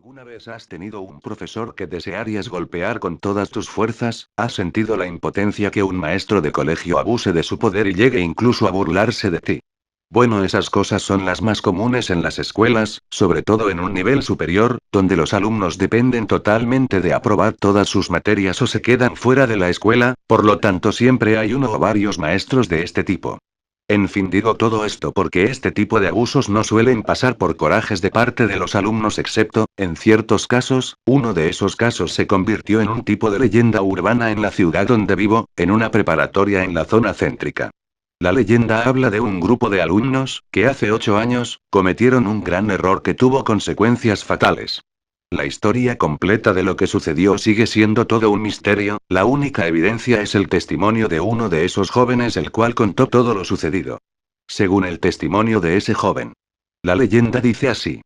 ¿Alguna vez has tenido un profesor que desearías golpear con todas tus fuerzas? ¿Has sentido la impotencia que un maestro de colegio abuse de su poder y llegue incluso a burlarse de ti? Bueno, esas cosas son las más comunes en las escuelas, sobre todo en un nivel superior, donde los alumnos dependen totalmente de aprobar todas sus materias o se quedan fuera de la escuela, por lo tanto siempre hay uno o varios maestros de este tipo. En fin, digo todo esto porque este tipo de abusos no suelen pasar por corajes de parte de los alumnos excepto, en ciertos casos, uno de esos casos se convirtió en un tipo de leyenda urbana en la ciudad donde vivo, en una preparatoria en la zona céntrica. La leyenda habla de un grupo de alumnos, que hace 8 años, cometieron un gran error que tuvo consecuencias fatales. La historia completa de lo que sucedió sigue siendo todo un misterio, la única evidencia es el testimonio de uno de esos jóvenes el cual contó todo lo sucedido. Según el testimonio de ese joven. La leyenda dice así.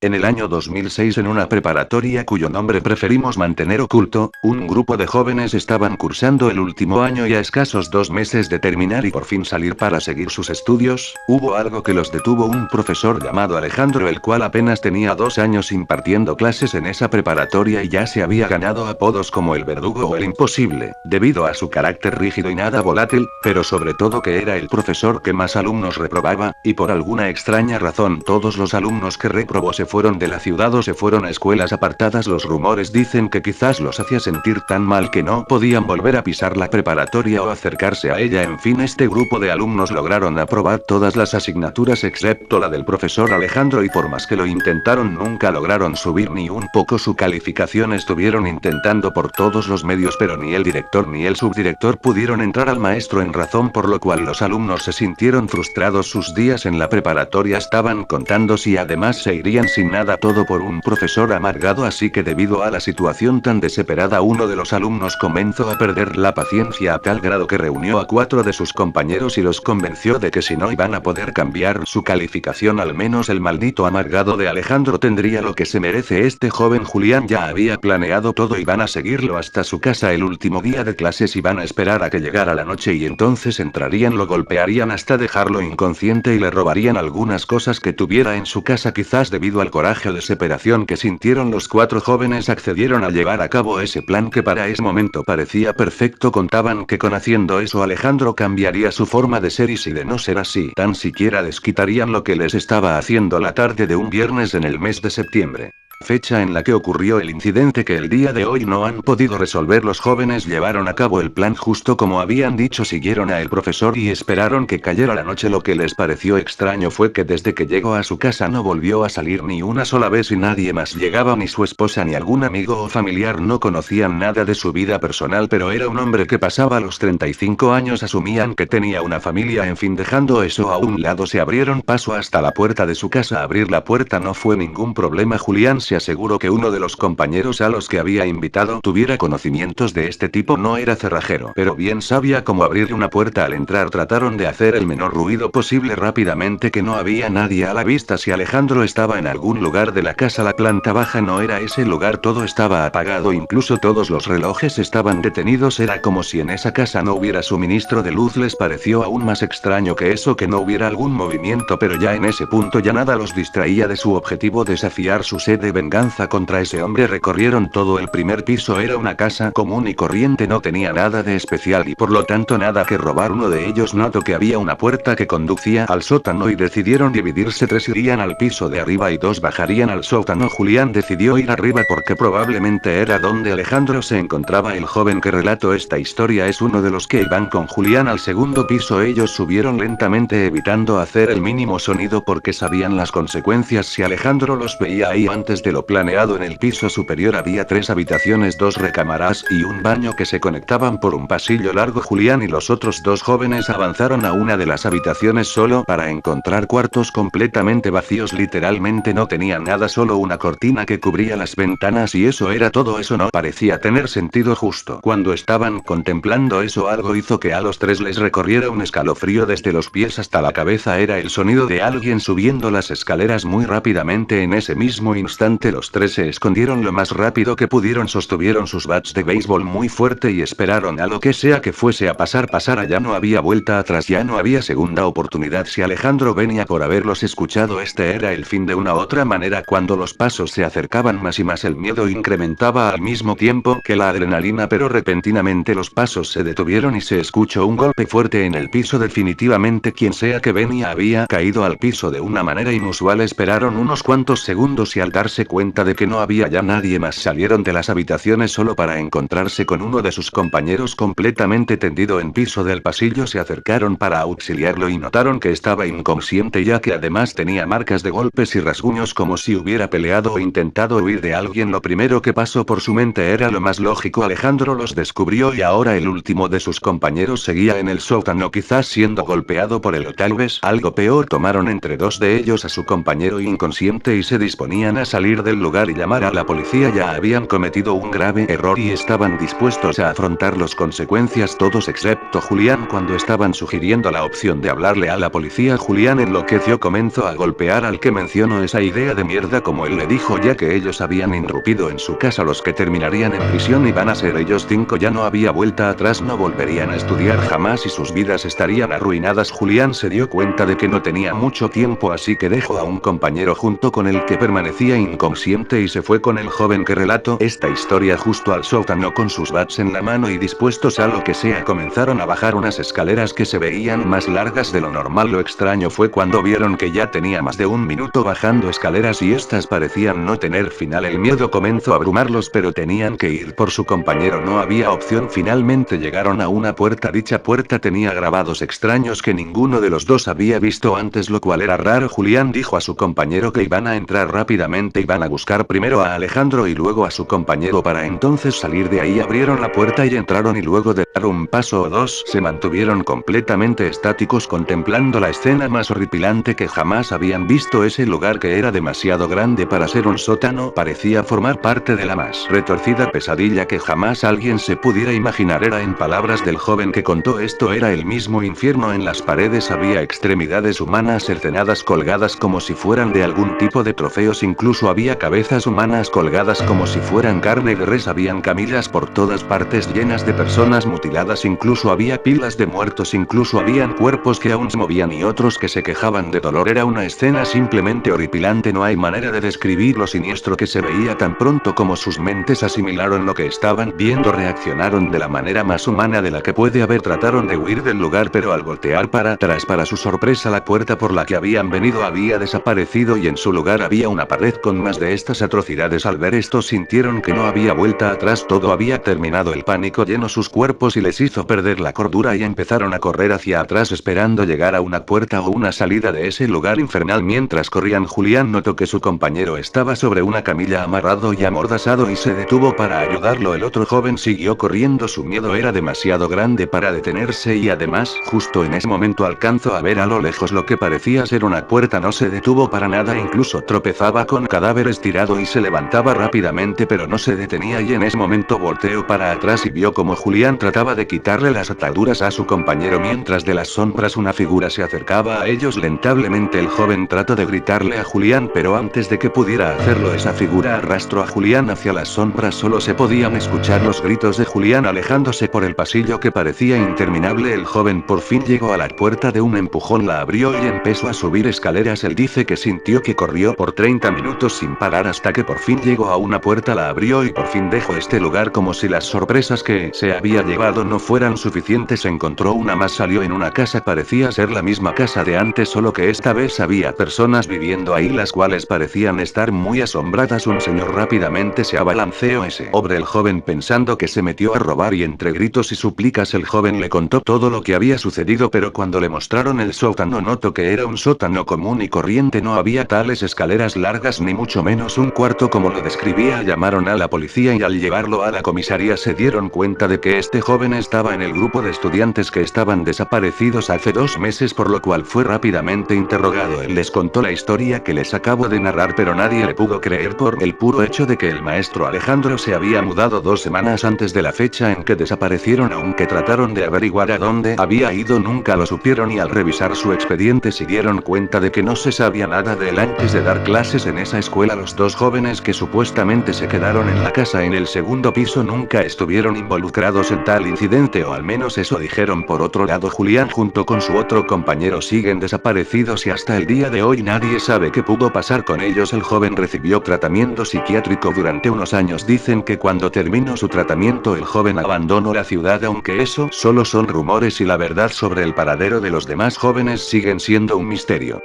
En el año 2006 en una preparatoria cuyo nombre preferimos mantener oculto, un grupo de jóvenes estaban cursando el último año y a escasos 2 meses de terminar y por fin salir para seguir sus estudios, hubo algo que los detuvo un profesor llamado Alejandro el cual apenas tenía 2 años impartiendo clases en esa preparatoria y ya se había ganado apodos como el verdugo o el imposible, debido a su carácter rígido y nada volátil, pero sobre todo que era el profesor que más alumnos reprobaba, y por alguna extraña razón todos los alumnos que reprobó se fueron de la ciudad o se fueron a escuelas apartadas. Los rumores dicen que quizás los hacía sentir tan mal que no podían volver a pisar la preparatoria o acercarse a ella. En fin, este grupo de alumnos lograron aprobar todas las asignaturas excepto la del profesor Alejandro y por más que lo intentaron nunca lograron subir ni un poco su calificación. Estuvieron intentando por todos los medios pero ni el director ni el subdirector pudieron entrar al maestro en razón, por lo cual los alumnos se sintieron frustrados. Sus días en la preparatoria estaban contándose y además se irían sin nada, todo por un profesor amargado. Así que debido a la situación tan desesperada uno de los alumnos comenzó a perder la paciencia a tal grado que reunió a 4 de sus compañeros y los convenció de que si no iban a poder cambiar su calificación al menos el maldito amargado de Alejandro tendría lo que se merece. Este joven Julián ya había planeado todo y van a seguirlo hasta su casa el último día de clases y van a esperar a que llegara la noche y entonces entrarían, lo golpearían hasta dejarlo inconsciente y le robarían algunas cosas que tuviera en su casa. Quizás debido al coraje o desesperación que sintieron los 4 jóvenes accedieron a llevar a cabo ese plan que para ese momento parecía perfecto. Contaban que con haciendo eso Alejandro cambiaría su forma de ser y si de no ser así tan siquiera les quitarían lo que les estaba haciendo la tarde de un viernes en el mes de septiembre. Fecha en la que ocurrió el incidente que el día de hoy no han podido resolver. Los jóvenes llevaron a cabo el plan justo como habían dicho, siguieron a el profesor y esperaron que cayera la noche. Lo que les pareció extraño fue que desde que llegó a su casa no volvió a salir ni una sola vez y nadie más llegaba, ni su esposa ni algún amigo o familiar. No conocían nada de su vida personal, pero era un hombre que pasaba los 35 años, asumían que tenía una familia. En fin, dejando eso a un lado se abrieron paso hasta la puerta de su casa. Abrir la puerta no fue ningún problema. Julián se aseguró que uno de los compañeros a los que había invitado tuviera conocimientos de este tipo. No era cerrajero, pero bien sabía cómo abrir una puerta. Al entrar trataron de hacer el menor ruido posible. Rápidamente que no había nadie a la vista. Si Alejandro estaba en algún lugar de la casa, la planta baja no era ese lugar. Todo estaba apagado, incluso todos los relojes estaban detenidos. Era como si en esa casa no hubiera suministro de luz. Les pareció aún más extraño que eso, que no hubiera algún movimiento, pero ya en ese punto ya nada los distraía de su objetivo, desafiar su sed de venganza contra ese hombre. Recorrieron todo el primer piso. Era una casa común y corriente, no tenía nada de especial y por lo tanto nada que robar. Uno de ellos notó que había una puerta que conducía al sótano y decidieron dividirse. 3 irían al piso de arriba y 2 bajarían al sótano. Julián decidió ir arriba porque probablemente era donde Alejandro se encontraba. El joven que relató esta historia es uno de los que iban con Julián al segundo piso. Ellos subieron lentamente evitando hacer el mínimo sonido porque sabían las consecuencias si Alejandro los veía ahí. Antes de lo planeado, en el piso superior había 3 habitaciones, 2 recámaras y un baño que se conectaban por un pasillo largo. Julián y los otros 2 jóvenes avanzaron a una de las habitaciones solo para encontrar cuartos completamente vacíos. Literalmente no tenían nada, solo una cortina que cubría las ventanas y eso era todo. Eso no parecía tener sentido. Justo cuando estaban contemplando eso, algo hizo que a los 3 les recorriera un escalofrío desde los pies hasta la cabeza. Era el sonido de alguien subiendo las escaleras muy rápidamente. En ese mismo instante instante los tres se escondieron lo más rápido que pudieron, sostuvieron sus bats de béisbol muy fuerte y esperaron a lo que sea que fuese a pasar. Ya no había vuelta atrás, ya no había segunda oportunidad. Si Alejandro venía por haberlos escuchado, este era el fin de una u otra manera. Cuando los pasos se acercaban más y más, el miedo incrementaba al mismo tiempo que la adrenalina, pero repentinamente los pasos se detuvieron y se escuchó un golpe fuerte en el piso. Definitivamente quien sea que venía había caído al piso de una manera inusual. Esperaron unos cuantos segundos y al darse cuenta de que no había ya nadie más, salieron de las habitaciones solo para encontrarse con uno de sus compañeros completamente tendido en piso del pasillo. Se acercaron para auxiliarlo y notaron que estaba inconsciente, ya que además tenía marcas de golpes y rasguños como si hubiera peleado o intentado huir de alguien. Lo primero que pasó por su mente era lo más lógico: Alejandro los descubrió y ahora el último de sus compañeros seguía en el sótano, quizás siendo golpeado por él o tal vez algo peor. Tomaron entre dos de ellos a su compañero inconsciente y se disponían a salir del lugar y llamar a la policía. Ya habían cometido un grave error y estaban dispuestos a afrontar las consecuencias, todos excepto Julián. Cuando estaban sugiriendo la opción de hablarle a la policía, Julián enloqueció, comenzó a golpear al que mencionó esa idea de mierda, como él le dijo, ya que ellos habían irrumpido en su casa. Los que terminarían en prisión iban a ser ellos cinco. Ya no había vuelta atrás, no volverían a estudiar jamás y sus vidas estarían arruinadas. Julián se dio cuenta de que no tenía mucho tiempo, así que dejó a un compañero junto con el que permanecía inconsciente y se fue con el joven que relató esta historia justo al sótano con sus bats en la mano y dispuestos a lo que sea. Comenzaron a bajar unas escaleras que se veían más largas de lo normal. Lo extraño fue cuando vieron que ya tenía más de un minuto bajando escaleras y estas parecían no tener final. El miedo comenzó a abrumarlos, pero tenían que ir por su compañero, no había opción. Finalmente llegaron a una puerta. Dicha puerta tenía grabados extraños que ninguno de los dos había visto antes, lo cual era raro. Julián dijo a su compañero que iban a entrar rápidamente, iban a buscar primero a Alejandro y luego a su compañero para entonces salir de ahí. Abrieron la puerta y entraron, y luego de dar un paso o dos se mantuvieron completamente estáticos contemplando la escena más horripilante que jamás habían visto. Ese lugar, que era demasiado grande para ser un sótano, parecía formar parte de la más retorcida pesadilla que jamás alguien se pudiera imaginar. Era, en palabras del joven que contó esto, era el mismo infierno. En las paredes había extremidades humanas cercenadas colgadas como si fueran de algún tipo de trofeos, incluso había cabezas humanas colgadas como si fueran carne de res. Habían camillas por todas partes llenas de personas mutiladas, incluso había pilas de muertos, incluso habían cuerpos que aún se movían y otros que se quejaban de dolor. Era una escena simplemente horripilante, no hay manera de describir lo siniestro que se veía. Tan pronto como sus mentes asimilaron lo que estaban viendo, reaccionaron de la manera más humana de la que puede haber. Trataron de huir del lugar, pero al voltear para atrás, para su sorpresa, la puerta por la que habían venido había desaparecido y en su lugar había una pared con más de estas atrocidades. Al ver esto sintieron que no había vuelta atrás, todo había terminado. El pánico llenó sus cuerpos y les hizo perder la cordura y empezaron a correr hacia atrás esperando llegar a una puerta o una salida de ese lugar infernal. Mientras corrían, Julián notó que su compañero estaba sobre una camilla amarrado y amordazado y se detuvo para ayudarlo. El otro joven siguió corriendo, su miedo era demasiado grande para detenerse y además, justo en ese momento alcanzó a ver a lo lejos lo que parecía ser una puerta. No se detuvo para nada, incluso tropezaba con cadáveres tirado y se levantaba rápidamente, pero no se detenía, y en ese momento volteó para atrás y vio como Julián trataba de quitarle las ataduras a su compañero mientras de las sombras una figura se acercaba a ellos lentamente. El joven trató de gritarle a Julián, pero antes de que pudiera hacerlo, esa figura arrastró a Julián hacia las sombras. Solo se podían escuchar los gritos de Julián alejándose por el pasillo que parecía interminable. El joven por fin llegó a la puerta, de un empujón la abrió y empezó a subir escaleras. Él dice que sintió que corrió por 30 minutos sin parar hasta que por fin llegó a una puerta, la abrió y por fin dejó este lugar como si las sorpresas que se había llevado no fueran suficientes. Encontró una más, salió en una casa, parecía ser la misma casa de antes, solo que esta vez había personas viviendo ahí, las cuales parecían estar muy asombradas. Un señor rápidamente se abalanceó sobre el joven pensando que se metió a robar y entre gritos y súplicas el joven le contó todo lo que había sucedido, pero cuando le mostraron el sótano notó que era un sótano común y corriente, no había tales escaleras largas ni mucho menos un cuarto como lo describía. Llamaron a la policía y al llevarlo a la comisaría se dieron cuenta de que este joven estaba en el grupo de estudiantes que estaban desaparecidos hace 2 meses, por lo cual fue rápidamente interrogado. Él les contó la historia que les acabo de narrar, pero nadie le pudo creer por el puro hecho de que el maestro Alejandro se había mudado 2 semanas antes de la fecha en que desaparecieron. Aunque trataron de averiguar a dónde había ido, nunca lo supieron, y al revisar su expediente se dieron cuenta de que no se sabía nada de él antes de dar clases en esa escuela. escuela. Los dos jóvenes que supuestamente se quedaron en la casa en el segundo piso nunca estuvieron involucrados en tal incidente, o al menos eso dijeron. Por otro lado, Julián junto con su otro compañero siguen desaparecidos y hasta el día de hoy nadie sabe qué pudo pasar con ellos. El joven recibió tratamiento psiquiátrico durante unos años. Dicen que cuando terminó su tratamiento el joven abandonó la ciudad, aunque eso solo son rumores y la verdad sobre el paradero de los demás jóvenes siguen siendo un misterio.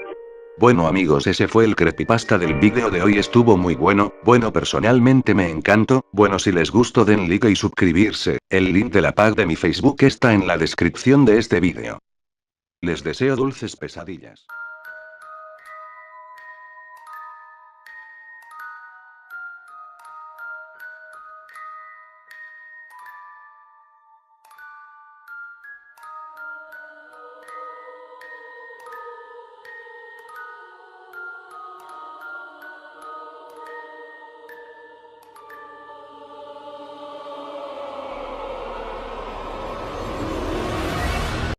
Bueno amigos, ese fue el creepypasta del vídeo de hoy. Estuvo muy bueno, personalmente me encantó. Bueno, si les gustó den like y suscribirse. El link de la pack de mi Facebook está en la descripción de este vídeo. Les deseo dulces pesadillas.